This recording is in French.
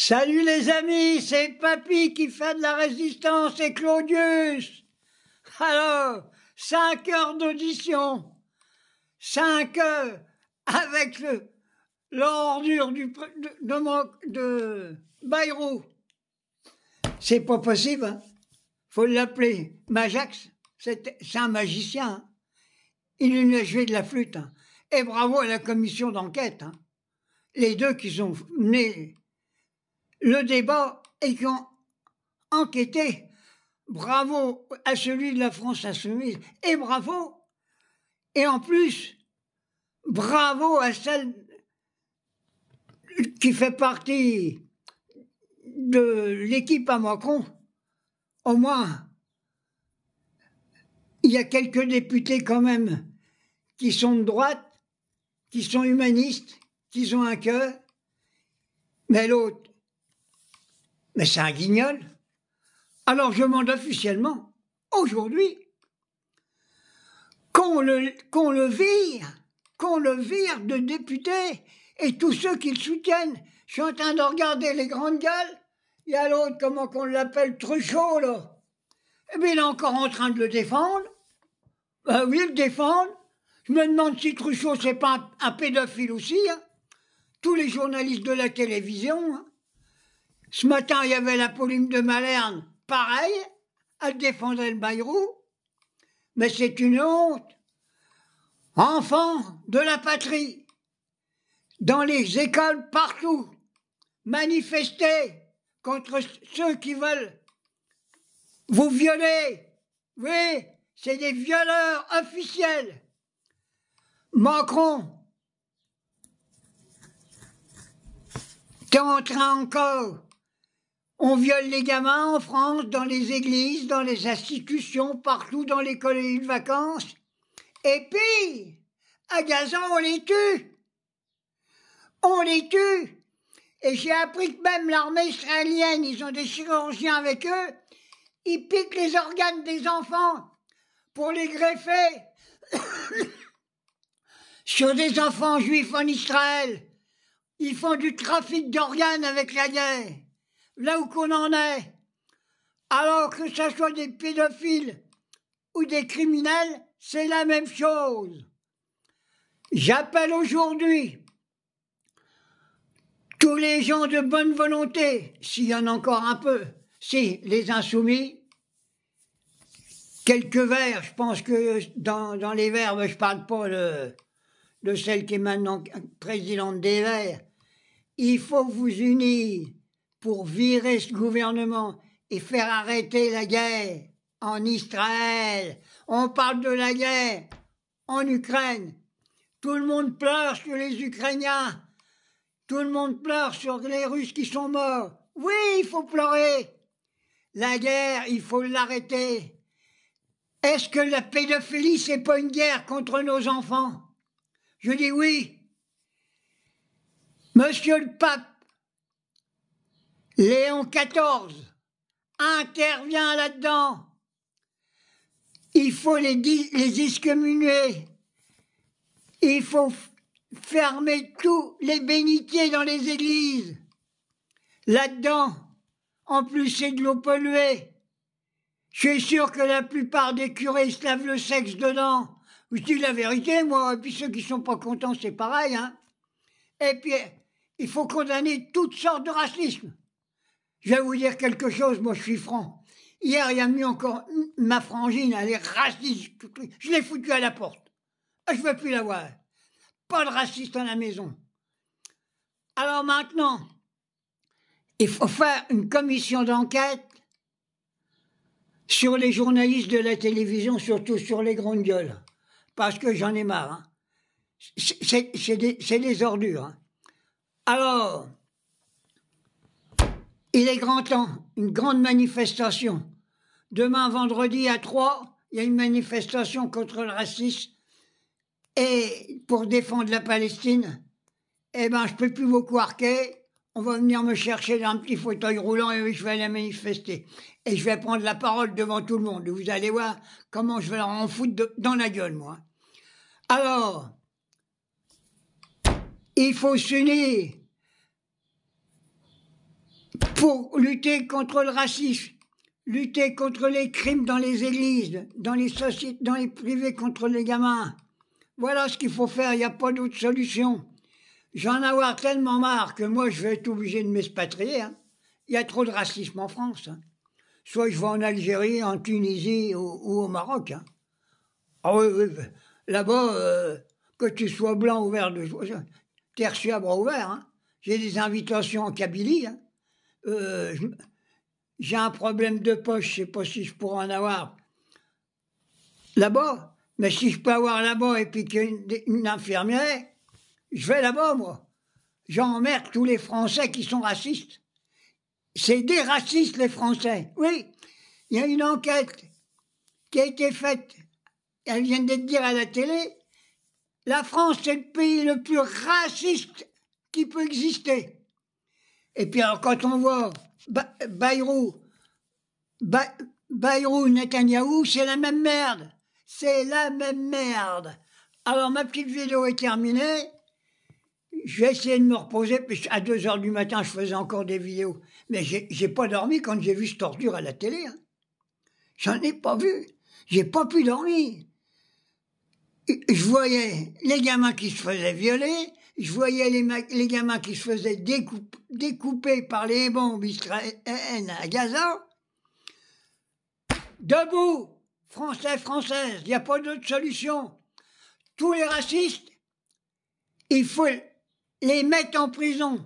Salut les amis, c'est Papy qui fait de la résistance et Claudius. Alors, 5 heures d'audition, 5 heures avec l'ordure de Bayrou. C'est pas possible, hein. Faut l'appeler Majax, c'est un magicien. Hein. Il nous a joué de la flûte. Hein. Et bravo à la commission d'enquête. Hein. Les deux qui ont mené le débat et qui ont enquêté. Bravo à celui de la France Insoumise. Et bravo, et en plus, bravo à celle qui fait partie de l'équipe à Macron. Au moins, il y a quelques députés quand même qui sont de droite, qui sont humanistes, qui ont un cœur. Mais l'autre, mais c'est un guignol. Alors je demande officiellement, aujourd'hui, qu'on le vire de député et tous ceux qui le soutiennent. Je suis en train de regarder les grandes gueules. Il y a l'autre, comment qu'on l'appelle, Truchot, là. Eh bien, il est encore en train de le défendre. Ben oui, le défendre. Je me demande si Truchot, c'est pas un pédophile aussi. Hein. Tous les journalistes de la télévision. Hein. Ce matin, il y avait la Pauline de Malherbe, pareil, elle défendait le Bayrou. Mais c'est une honte. Enfants de la patrie, dans les écoles partout, manifestez contre ceux qui veulent vous violer. Oui, c'est des violeurs officiels. Macron, t'es en train encore. On viole les gamins en France, dans les églises, dans les institutions, partout dans les colonies de vacances. Et puis, à Gazan, on les tue. On les tue. Et j'ai appris que même l'armée israélienne, ils ont des chirurgiens avec eux, ils piquent les organes des enfants pour les greffer sur des enfants juifs en Israël. Ils font du trafic d'organes avec la guerre. Là où qu'on en est. Alors que ce soit des pédophiles ou des criminels, c'est la même chose. J'appelle aujourd'hui tous les gens de bonne volonté, s'il y en a encore un peu, si les insoumis, quelques verts, je pense que dans les verts, je ne parle pas de celle qui est maintenant présidente des Verts, il faut vous unir pour virer ce gouvernement et faire arrêter la guerre en Israël. On parle de la guerre en Ukraine. Tout le monde pleure sur les Ukrainiens. Tout le monde pleure sur les Russes qui sont morts. Oui, il faut pleurer. La guerre, il faut l'arrêter. Est-ce que la pédophilie, c'est pas une guerre contre nos enfants? Je dis oui. Monsieur le pape, Léon XIV, intervient là-dedans. Il faut les excommunier. Il faut fermer tous les bénitiers dans les églises. Là-dedans, en plus, c'est de l'eau polluée. Je suis sûr que la plupart des curés se lavent le sexe dedans. Je dis la vérité, moi, et puis ceux qui ne sont pas contents, c'est pareil. Hein. Et puis, il faut condamner toutes sortes de racisme. Je vais vous dire quelque chose, moi je suis franc. Hier, il y a mis encore ma frangine, elle est raciste. Je l'ai foutue à la porte. Je ne veux plus la voir. Pas de raciste à la maison. Alors maintenant, il faut faire une commission d'enquête sur les journalistes de la télévision, surtout sur les grandes gueules. Parce que j'en ai marre. Hein. C'est des ordures. Hein. Alors, il est grand temps, une grande manifestation. Demain, vendredi, à 3, il y a une manifestation contre le racisme et pour défendre la Palestine. Eh bien, je ne peux plus beaucoup arquer. On va venir me chercher dans un petit fauteuil roulant et je vais aller manifester. Et je vais prendre la parole devant tout le monde. Vous allez voir comment je vais leur en foutre dans la gueule, moi. Alors, il faut s'unir. pour lutter contre le racisme, lutter contre les crimes dans les églises, dans les sociétés, dans les privés contre les gamins. Voilà ce qu'il faut faire, il n'y a pas d'autre solution. J'en ai avoir tellement marre que moi je vais être obligé de m'expatrier. Hein. Il y a trop de racisme en France. Hein. Soit je vais en Algérie, en Tunisie ou au Maroc. Hein. Ah oui, oui, là-bas, que tu sois blanc ou vert, t'es reçu à bras ouverts. Hein. J'ai des invitations en Kabylie. Hein. J'ai un problème de poche, je ne sais pas si je pourrais en avoir là-bas. Mais si je peux avoir là-bas et puis qu'il y a une infirmière, je vais là-bas, moi. J'emmerde tous les Français qui sont racistes. C'est des racistes, les Français. Oui, il y a une enquête qui a été faite, elle vient d'être dire à la télé, la France, c'est le pays le plus raciste qui peut exister. Et puis alors, quand on voit Bayrou, Netanyahou, c'est la même merde. C'est la même merde. Alors, ma petite vidéo est terminée. Je vais essayer de me reposer, puis à 2h du matin, je faisais encore des vidéos. Mais j'ai pas dormi quand j'ai vu cette ordure à la télé. Hein. J'en ai pas vu. J'ai pas pu dormir. Je voyais les gamins qui se faisaient violer, je voyais les gamins qui se faisaient découper par les bombes israéliennes à Gaza. Debout, Français, Françaises, il n'y a pas d'autre solution. Tous les racistes, il faut les mettre en prison.